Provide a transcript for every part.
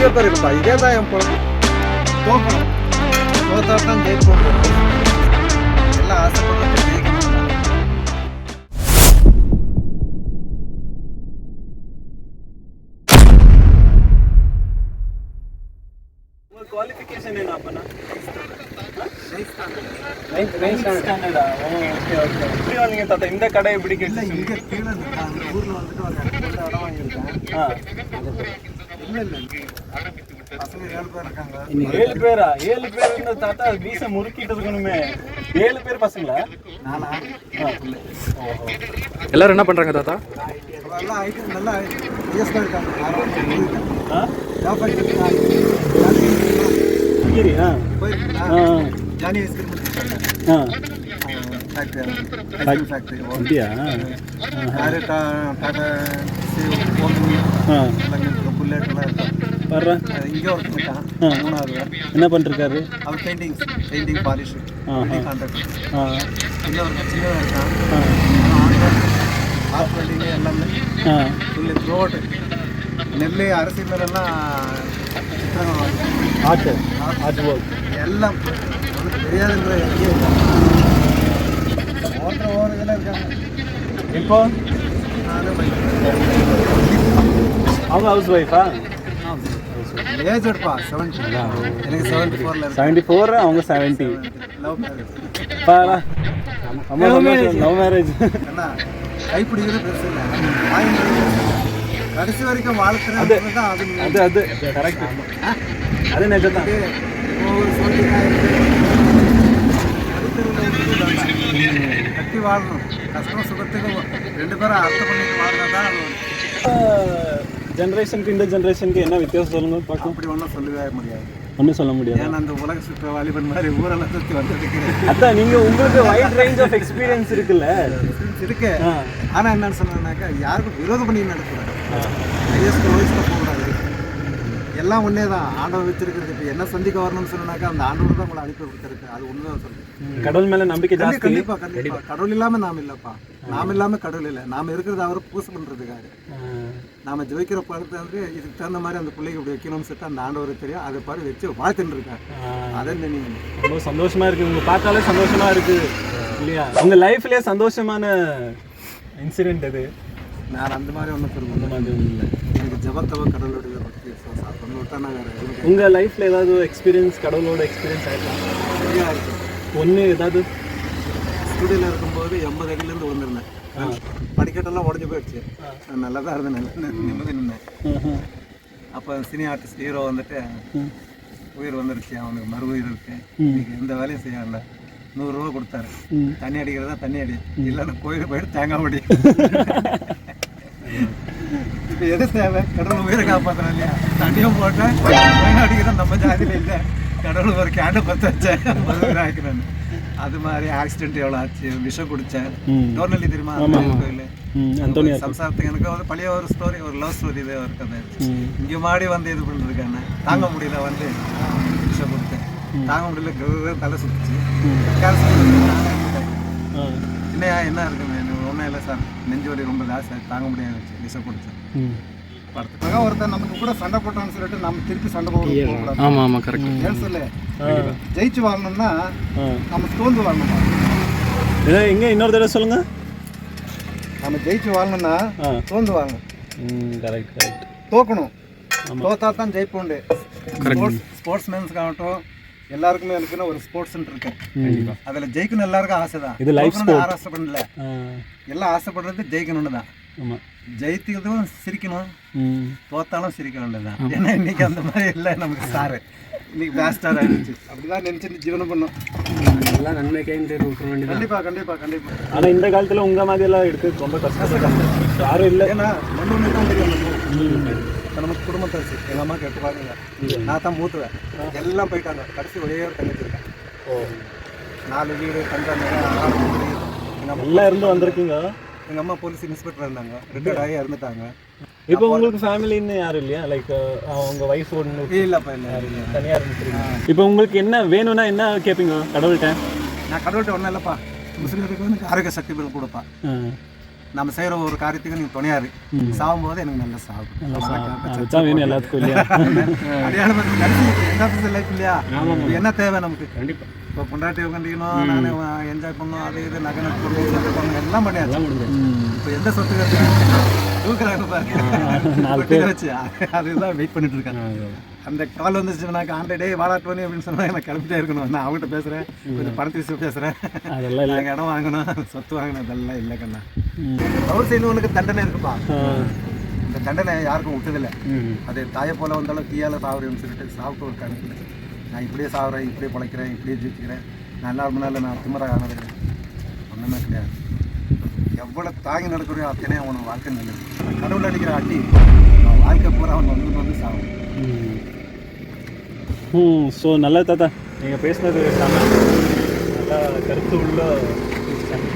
நிறைய பேர் இருக்குப்பா. இதே தான் என் பொண்ணு. தோக்கணும், தோத்தா தான் ஜெயிப்போம். எல்லாம் ஆசைப்படுறது ஜெயிக்கணும். உங்கள் குவாலிஃபிகேஷன் என்ன அப்பனா? எப்படி வந்தீங்க தாத்தா? இந்த கடை எப்படி இல்லை, கேட்டு? இங்கே கீழே அந்த ஊரில் வந்துட்டு ஒரு இடம் வாங்கியிருக்கேன். இல்லை இல்லை, பசங்க 7 பேர் இருக்காங்க. 7 பேரா? 7 பேர் இருந்த தாத்தா வீச முறுக்கிட்டு இருக்கணுமே. 7 பேர் பசங்களா? நானா எல்லாரும் என்ன பண்றாங்க தாத்தா? நல்லா ஐட்டம் நல்லா ஐஎஸ்ல இருக்காங்க. ஜாப் ஆ ஜானி ஐஸ்கிரீம் ஆ ஃபேக்ட்ரி அப்படியா? யாரு டாடா புல்லெட்லாம் இருக்கும். வர்றேன். இங்கே ஒருத்தர் இருக்கான், 3வது. என்ன பண்ணிருக்காரு? அவர் பெயிண்டிங் பாலிஷ் கான்ட்ராக்ட். இன்னொரு சின்னதாக இருக்கான், ஆர்ட் பெயிண்டிங்கு எல்லாமே ஃபுல்லு த்ரோட். நெல் அரிசி மேலெல்லாம் சித்திரங்கள் ஆர்ட் ஒர்க் எல்லாம் ஒன்றும் தெரியாதுங்கிற எங்கேயும் இருக்காங்க. ஓர இதில் இருக்காங்க. இப்போ அவங்க ஹவுஸ் ஒய்ஃபா? ஏஜ் எடுப்பா 70. எனக்கு 74 இருக்கு. 74, அவங்க 70. Love marriage. பாரா, லவ் மேரேஜ். என்ன கைப்பிடிக்கிறது பெருசு இல்லை, கடைசி வரைக்கும் வாழ்த்துறது தான். அது அது கரெக்ட். அது நிஜம் தான். கட்டி வாழணும், கஷ்டம் சுகத்துக்கு 2 பேரும் அர்த்தம் பண்ணிட்டு வாழ்ந்தா தான் அது. ஜென்ரேஷனுக்கு இந்த ஜென்ரேஷனுக்கு என்ன வித்தியாசம் சொல்லுங்க பார்க்கலாம். அப்படி ஒன்றும் சொல்லவே முடியாது, ஒன்றும் சொல்ல முடியாது. ஏன்னா அந்த உலக சுற்ற வாலிபன் மாதிரி ஊரெல்லாம் சுற்றி வந்துருக்கு. அதான் நீங்கள் உங்களுக்கு வைட் ரேஞ்ச் ஆஃப் எக்ஸ்பீரியன்ஸ் இருக்குல்ல இருக்கு. ஆனால் என்னன்னு சொன்னாக்கா யாருக்கும் விரோதம் பண்ணி நடக்கூடாது, ஐஎஸ்க்கு வயசில் போகக்கூடாது. எல்லாம் ஒன்றே தான், ஆண்டவன் வச்சிருக்கிறது. இப்போ என்ன சந்திக்க வரணும்னு சொன்னாக்கா அந்த ஆண்டவர் தான் உங்களை அனுப்பி கொடுத்துருக்கு. அது ஒன்று தான் சொல்லுங்கள். கடவுள் மேலே நம்பிக்கை ஜாஸ்தி. கண்டிப்பாக கடவுள் இல்லாமல் நாம் இல்லைப்பா, நாம் இல்லாமல் கடவுள் இல்லை. நாம் இருக்கிறது அவரை பூசை பண்ணுறதுக்காக. நாம் ஜெயிக்கிற பழத்தை வந்து இதுக்கு தகுந்த மாதிரி அந்த பிள்ளைக்கு இப்படி வைக்கணும்னு சொல்லிட்டு அந்த ஆண்டவருக்கு தெரியும். அதை பாரு வச்சு வாழ்த்துன்னு இருக்காரு. அதை நீங்கள் ரொம்ப சந்தோஷமாக இருக்குது. உங்களை பார்த்தாலே சந்தோஷமாக இருக்குது இல்லையா? உங்கள் லைஃப்லேயே சந்தோஷமான இன்சிடென்ட் அது? நான் அந்த மாதிரி ஒன்றும் அந்த மாதிரி ஒன்றும் இல்லை. எனக்கு ஜபத்தவ கடவுளுடைய பக்தி ஒன்று விட்டா நான் வேறு எதுவும். உங்கள் லைஃப்பில் ஏதாவது எக்ஸ்பீரியன்ஸ், கடவுளோட எக்ஸ்பீரியன்ஸ் ஆகிடலாம் நிறையா இருக்குது. ஒன்று ஏதாவது? ஸ்டூடியோவில் இருக்கும்போது 80 அடியிலேருந்து விழுந்திருந்தேன். படிக்கட்டெல்லாம் உடஞ்சி போயிடுச்சு. நான் நல்லா தான் இருந்தேன், நல்லா நிம்மதி நின்றேன். அப்போ சினி ஆர்டிஸ்ட் ஹீரோ வந்துட்டு உயிர் வந்துருச்சு, அவனுக்கு மறு உயிர் இருக்கு, இன்னைக்கு எந்த வேலையும் செய்யல. 100 ரூபா கொடுத்தாரு. தண்ணி அடிக்கிறதா தண்ணி அடி, இல்லைன்னா கோயிலுக்கு போயிட்டு தேங்காய் முடி. இப்போ எது தேவை? கடவுள் உயிரை காப்பாற்றணும் இல்லையா? தண்ணியும் போட்டேன், தேங்காய் அடிக்கிறதா நம்ம ஜாதியில் இல்லை. கடவுள் ஒரு கேண்டை பற்ற வச்சேன், மறுபடியும் ஆக்கிறேன். அது மாதிரி ஆக்சிடென்ட் எவ்வளோ ஆச்சு, விஷம் குடித்தேன். டோர்னல்லி தெரியுமா கோயில்? சம்சாரத்துக்கு எனக்கு வந்து பழைய ஒரு ஸ்டோரி, ஒரு லவ் ஸ்டோரி இதே இருக்குது. இங்கே மாடி வந்து இது பண்ணிருக்கானே, தாங்க முடியல வந்து விஷம் கொடுத்தேன். தாங்க முடியல, தலை சுற்றுச்சு. என்னையா என்ன இருக்குங்க? ஒன்றும் இல்லை சார், நெஞ்சு வலி ரொம்ப ஜாஸ்தி, தாங்க முடியாது வச்சு விஷம் குடித்தேன். படத்துக்காக ஒருத்தர் நமக்கு கூட சண்டை போட்டான்னு சொல்லிட்டு நம்ம திருப்பி சண்டை போடக்கூடாது. ஆமாம் ஆமாம் கரெக்ட். ஏன் சொல்லு, ஜெயிச்சு வாழணும்னா நம்ம தோந்து வாழணுமா? எங்கே இன்னொரு தடவை சொல்லுங்க. நம்ம ஜெயிச்சு வாழணும்னா தோந்து வாழணும். Correct correct. தோக்கணும், தோத்தா தான் ஜெயிப்போண்டு. ஸ்போர்ட்ஸ் மேன்ஸ்க்காகட்டும் எல்லாருக்குமே இருக்குன்னு ஒரு ஸ்போர்ட்ஸ் சென்டர் இருக்கு. அதில் ஜெயிக்கணும் எல்லாருக்கும் ஆசை தான். இது லைஃப் ஸ்போர்ட். ஆசைப்படல, எல்லாம் ஆசைப்படுறது ஜெயிக்கணும்னு தான். ஆமாம், ஜெயித்துக்கிறதும் சிரிக்கணும், தோத்தாலும் சிரிக்க வேண்டியதுதான். ஏன்னா இன்னைக்கு அந்த மாதிரி இல்லை நமக்கு சாரு. இன்னைக்கு பேஸ்டார் ஆகிடுச்சு. அப்படிதான் நினச்சிட்டு ஜீவனம் பண்ணோம். எல்லாம் நன்மைக்கே கண்டிப்பாக கண்டிப்பாக கண்டிப்பாக. ஆனால் இந்த காலத்தில் உங்கள் மாதிரியெல்லாம் எடுக்கிறது ரொம்ப கஷ்டம். யாரும் இல்லை. ஏன்னா மண்ணு தான் தெரியும் நமக்கு குடும்பத்தை வச்சு. எங்கள் அம்மா கேட்டு பாருங்க, நான் தான் மூத்துவேன், எல்லாம் போயிட்டாங்க. கடைசி ஒரே ஒரு தங்கச்சி இருக்கேன். 4 வீடு, தங்கம், எல்லாம் இருந்து வந்திருக்கீங்க. எங்கள் அம்மா போலீஸ் இன்ஸ்பெக்டர் இருந்தாங்க, ரிட்டையர்ட் ஆகி இறந்துட்டாங்க. இப்போ உங்களுக்கு ஃபேமிலின்னு யாரும் இல்லையா? லைக் உங்கள் ஒய்ஃப் ஒன்று இல்லைப்பா, இல்லை தனியாக இருந்துருக்கீங்க. இப்போ உங்களுக்கு என்ன வேணும்னா என்ன கேட்பீங்க கடவுள்கிட்ட? நான் கடவுள்கிட்ட ஒன்றும் இல்லைப்பா, முஸ்லீம்களுக்கு வந்து ஆரோக்கிய சக்தி கொடுப்பா. நம்ம செய்கிற ஒரு காரியத்துக்கு நீங்கள் துணையாரு சாகும்போது எனக்கு நல்ல சாவு அதுதான் வேணும் எல்லாத்துக்கும் இல்லையா? அடையாளம் கடைசி எந்த லைஃப் இல்லையா? என்ன தேவை நமக்கு? கண்டிப்பாக. இப்போ பொண்டாட்டியை கண்டிக்கணும், நான் என்ஜாய் பண்ணணும், அது இது நகை பண்ணணும், எல்லாம் பண்ணியாச்சு. இப்போ எந்த சொத்துக்கு தூக்குறாங்க பாருங்க வச்சு அதுதான் வெயிட் பண்ணிட்டு இருக்காங்க. அந்த கால் வந்துச்சுனாக்கா ஆண்டே வாழாட்டோனி அப்படின்னு சொன்னா எனக்கு கிளம்பிட்டே இருக்கணும். நான் அவங்ககிட்ட பேசுகிறேன், கொஞ்சம் பணத்தை விஷயம் பேசுகிறேன், எனக்கு இடம் வாங்கணும், சொத்து வாங்கணும், இதெல்லாம் இல்லை கண்ணா. அவர் செய்யணுவனுக்கு தண்டனை இருக்குப்பா. இந்த தண்டனை யாருக்கும் விட்டதில்லை. அது தாயை போல வந்தாலும் தீயால் சாவுறேன்னு சொல்லிட்டு சாவுக்கு ஒரு கணக்கு. நான் இப்படியே சாகுறேன், இப்படியே பிழைக்கிறேன், இப்படியே ஜீவிக்கிறேன், நான் 4 மணி நேரம் நான் திமிராக ஆனது ஒன்றுமே கிடையாது. எவ்வளோ தாங்கி நடக்கிறையோ அத்தனை அவனுக்கு வாழ்க்கை நல்லது. கடவுள் அடிக்கிற அடி வாழ்க்கை பூரா அவன் வந்து சாகும். ஸோ நல்லது தாத்தா, நீங்கள் பேசுனது நல்லா கருத்து உள்ள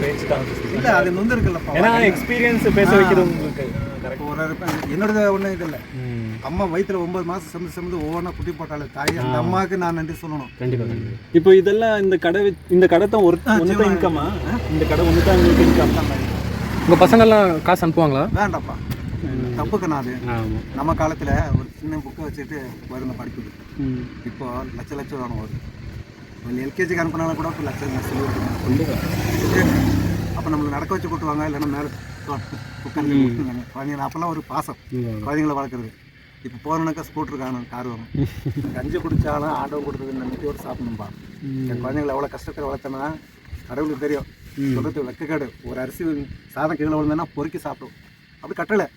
பேச்சு தான். இல்லை அது வந்து இருக்குல்லப்பா, ஏன்னா எக்ஸ்பீரியன்ஸ் பேச வைக்கிறது உங்களுக்கு ஒரு என்னோட ஒன்றும் இது இல்லை. அம்மா வயிற்றுல 9 மாதம் சுமந்து ஒவ்வொன்றா குட்டி போட்டாலே தாய், அந்த அம்மாவுக்கு நான் நன்றி சொல்லணும். கண்டிப்பாக. இப்போ இதெல்லாம் இந்த கடை தான் ஒன்று தான் இன்கம்மா? இந்த கடை ஒன்று தான் உங்களுக்கு இன்கம்? உங்கள் பசங்கள்லாம் காசு அனுப்புவாங்களா? வேண்டாப்பா, தப்புக்குண்ணா. அது நம்ம காலத்தில் ஒரு சின்ன புக்கை வச்சுட்டு வருங்க படிக்குது. இப்போ லட்சம் வேணும் வருது. ஒரு எல்கேஜிக்கு அனுப்பினாலும் கூட இப்போ லட்சம் சொல்லி. அப்போ நம்மளை நடக்க வச்சு கூட்டுவாங்க, இல்லைன்னா மேலே புக்காங்க குழந்தைங்க. அப்போல்லாம் ஒரு பாசம் குழந்தைங்களை வளர்க்குறது. இப்போ போகிறோன்னாக்கா ஸ்கூட்டர் காணும், கார் வரும். கஞ்சி குடித்தாலும் ஆண்டவன் கொடுத்தது நம்பிக்கையோடு சாப்பிடணும்பா. என் குழந்தைங்களை எவ்வளோ கஷ்டத்தை வளர்த்தனா கடவுளுக்கு தெரியும். சொல்கிறது வெக்கக்காடு. ஒரு அரிசி சாதம் கீழே விழுந்தேன்னா பொறுக்கி சாப்பிடும். அப்படி கட்டலை.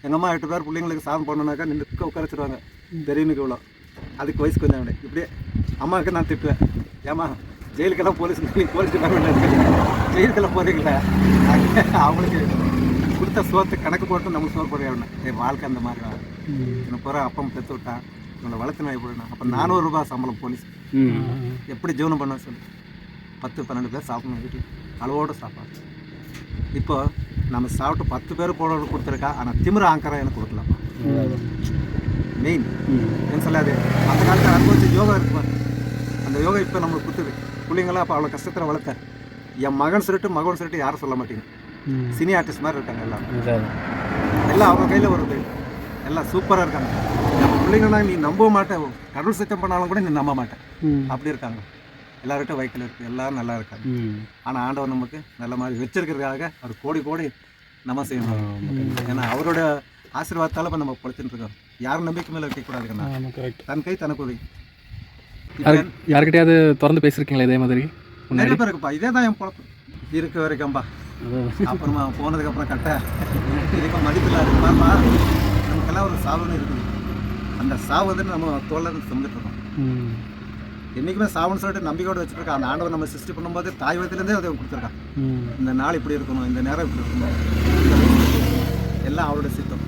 எங்கள் அம்மா 8 பேர் பிள்ளைங்களுக்கு சாதம் பண்ணோன்னாக்கா நின்று உட்கார வச்சுருவாங்க. பெரியனுக்கு இவ்வளோ, அதுக்கு வயசு கொஞ்சம் அப்படி. இப்படியே அம்மாவுக்கு நான் திட்டுவேன், ஏம்மா ஜெயிலுக்கெல்லாம் போலீஸ் ஜெயிலுக்கெல்லாம் போகிறீங்களே, அவங்களுக்கு கொடுத்த சோத்து கணக்கு போட்டு நம்மளுக்கு சோறு போடுறேன். என் வாழ்க்கை அந்த மாதிரி தான். எனக்கு போகிற அப்பம் பெற்று விட்டான், இவங்களை வளர்த்து நான் எப்படின்னா. அப்போ 400 ரூபா சம்பளம் போலீஸ். எப்படி ஜீவனம் பண்ண சொல்லி 10-12 பேர் சாப்பிடணும் வீட்டில், அளவோடு சாப்பாடு. இப்போ நம்ம சாப்பிட்டு 10 பேர் போட கொடுத்துருக்கா, ஆனால் திமிர ஆங்கரா எனக்கு கொடுக்கலாமா? மெயின் ஏன்னு சொல்லாது. அந்த காலத்தில் அனுபவிச்ச யோகா இருக்குப்பா, அந்த யோகா இப்போ நம்மளுக்கு கொடுத்துது. பிள்ளைங்களாம் அப்போ அவ்வளோ கஷ்டத்தில் வளர்த்தேன். என் மகன் சொல்லிட்டு யாரும் சொல்ல மாட்டேங்க. சினி ஆர்டிஸ்ட் மாதிரி இருக்காங்க எல்லாம் அவங்க கையில் வருது, எல்லாம் சூப்பராக இருக்காங்க. நம்ம பிள்ளைங்கன்னா நீ நம்ப மாட்டேன், கடவுள் சத்தியம் பண்ணாலும் கூட நீ நம்ப மாட்டேன், அப்படி இருக்காங்க. எல்லார்கிட்ட வைக்கல இருக்குது, எல்லோரும் நல்லா இருக்காங்க. ஆனால் ஆண்டவர் நமக்கு நல்ல மாதிரி வச்சிருக்கிறதுக்காக அவர் கோடி நம்ம செய்யணும். ஏன்னா அவரோட ஆசீர்வாதத்தால் இப்போ நம்ம பொழைச்சிட்டு இருக்கோம். யாரும் நம்பிக்கை மேலே வைக்கக்கூடாதுங்கண்ணா. தன் கை தனக்கு உதவி. யாருக்கிட்டையாவது திறந்து பேசியிருக்கீங்களா இதே மாதிரி? நிறைய பேர் இருக்குப்பா, இதே தான் என் பொழப்பு இருக்க வரைக்கும்பா. அப்புறமா போனதுக்கப்புறம் இதுக்கு மதிப்பில் இருக்குமாப்பா. நமக்கெல்லாம் ஒரு சாவுன்னு இருக்குது. அந்த சாவு வந்துட்டு நம்ம தோல்ல சுமந்துட்டு இருக்கோம். என்றைக்குமே சாவுன்னு சொல்லிட்டு நம்பிக்கையோடு வச்சுருக்கா. அந்த ஆண்டவர் நம்ம சிருஷ்டி பண்ணும்போது தாய் வயதுலேருந்தே அதை கொடுத்துருக்கான். இந்த நாள் இப்படி இருக்கணும், இந்த நேரம் இப்படி இருக்கணும், எல்லாம் அவரோட சித்தம்.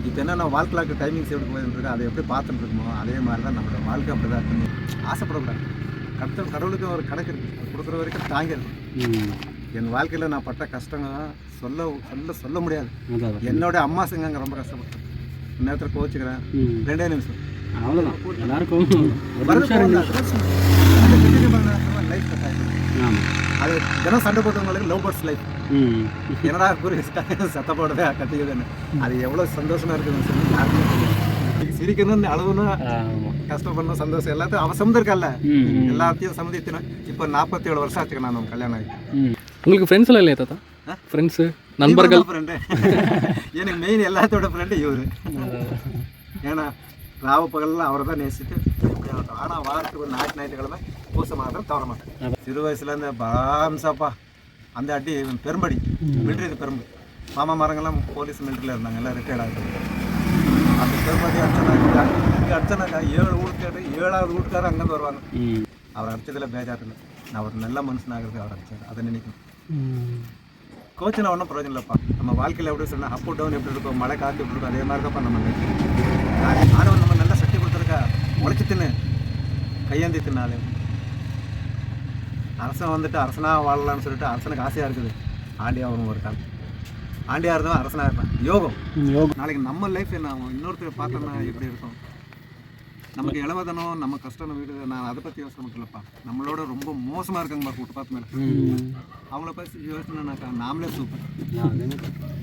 இப்போ என்னென்ன வாழ்க்கைக்கு டைமிங்ஸ் எப்படி போயிட்டுருக்கோம், அதை எப்படி பார்த்துட்டு இருக்கோமோ அதே மாதிரி தான் நம்மளோட வாழ்க்கை அப்படி தான் இருக்கணும். ஆசைப்படக்கூடாது. கடவுளுக்கு ஒரு கணக்கு இருக்குது, அது கொடுக்குற வரைக்கும் தாங்க இருக்கும். என் வாழ்க்கையில் நான் பட்ட கஷ்டங்க சொல்ல முடியாது. என்னோட அம்மா சிங்கங்க ரொம்ப கஷ்டப்பட்டேன். நேரத்தில் கோச்சிக்கிறேன், 2 நிமிஷம் அவ்வளோதான். எல்லாருக்கும் லைஃப் கட் ஆகிடும். அது தினம் சண்டை போட்டவங்களுக்கு லவ் பேர்ட்ஸ் லைஃப். என்னடா கூறி சத்த போடுறதே கத்திக்குதுன்னு, அது எவ்வளோ சந்தோஷமாக இருக்குதுன்னு சொல்லி யாருமே சிரிக்கணும்னு அளவுன்னு கஷ்டப்படணும், சந்தோஷம் எல்லாத்தையும் அவன் சமந்திருக்கல்ல, எல்லாத்தையும் சம்மதித்தினேன். இப்போ 47 வருஷம் ஆச்சுக்க நான் கல்யாணம் ஆகி. உங்களுக்கு ஃப்ரெண்ட்ஸ் எல்லாம் இல்லையா தாத்தா? ஃப்ரெண்ட்ஸு, நண்பர்கள்? ஃப்ரெண்டு எனக்கு மெயின் எல்லாத்தோட ஃப்ரெண்டு இவர். ஏன்னா ராவ பகலில் அவரை தான் நேசிட்டு எப்படி ஆகட்டும். ஆனால் வாரத்துக்கு ஒரு ஞாயிற்றுக்கிழமை பூசை மாத்திரம் தவற மாட்டேன். சிறு வயசுலேருந்து பாம்சாப்பா அந்த அடி பெரும்படி மிலிட்ரி. இது பெரும்பு மாமா மரங்கள்லாம் போலீஸ் மிலிட்ரியில் இருந்தாங்க, எல்லாம் ரிட்டையர்ட் ஆகிட்டு. அந்த பெரும்படி அடிச்சனாக்கா 7 வீட்டுக்காரு 7வது வீட்டுக்காரர் அங்கேருந்து வருவாங்க. அவர் அடித்ததில் பேஜாரில்லை. நான் ஒரு நல்ல மனுஷனாகிறது அவர் அடித்தார், அதை நினைக்கணும். கோச்சினா ஒன்றும் பிரயோஜனம் இல்லைப்பா. நம்ம வாழ்க்கையில் எப்படி சொன்னால் அப் டவுன் எப்படி இருக்கும், மழை காற்று எப்படி இருக்கும், அதே மாதிரி தான்ப்பா நம்ம ஆனவன் நம்ம நல்ல சக்தி கொடுத்துருக்கா. உழைச்சி தின்னு கையேந்தி தின்னாலே. அரசன் வந்துட்டு அரசனாக வாழலான்னு சொல்லிட்டு அரசனுக்கு ஆசையாக இருக்குது. ஆண்டியாக வரும் ஒரு காலம். ஆண்டியாக இருந்தவன் அரசனாக இருப்பான். யோகம். நாளைக்கு நம்ம லைஃப் என்ன ஆகும், இன்னொருத்தர் பார்த்தோம்னா எப்படி இருக்கும். நமக்கு இளவதனம் நம்ம கஷ்டம் நம்ம வீடு நான் அதை பற்றி யோசனை பண்ணலப்பா. நம்மளோட ரொம்ப மோசமாக இருக்காங்கப்பா ஃபுட்பாத் மேலே. அவங்கள பற்றி யோசனைனாக்கா நாமளே சூப்பர்.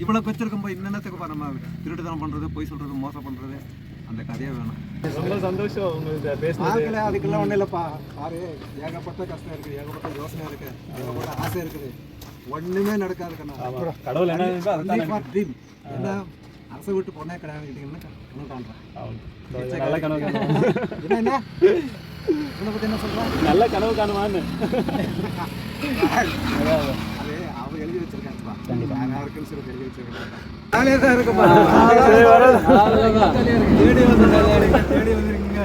இவ்வளோ வச்சிருக்கும்போது இன்னத்துக்குப்பா நம்ம திருட்டுத்தனம் பண்ணுறது, பொய் சொல்கிறது, மோசம் பண்ணுறது, அந்த கதையே வேணும். ரொம்ப சந்தோஷம் உங்களுக்கு பேசுனது. ஆகல அதுக்கெல்லாம் ஒன்றும் இல்லைப்பா. பாரு, ஏகப்பட்ட கஷ்டம் இருக்குது, ஏகப்பட்ட யோசனை இருக்குது, ஏகப்பட்ட ஆசை இருக்குது, ஒன்றுமே நடக்காது கண்ணா. கடவுள் என்ன இருக்கோ அதுதான் ட்ரீம். என்ன அரசை விட்டு பொண்ணே கிடையாது கனவு காண்றேன். நல்ல கனவு காணுவான். என்ன உன்னை பற்றி என்ன சொல்கிறேன்? நல்ல கனவு காணுவான்னு அது அவ எழுதி வச்சிருக்காங்கப்பா. நான் யாருக்குன்னு சொல்லி எழுதி வச்சிருக்கேன். ஜாலியாக தான் இருக்குப்பா. தேடி வந்துருக்கீங்க.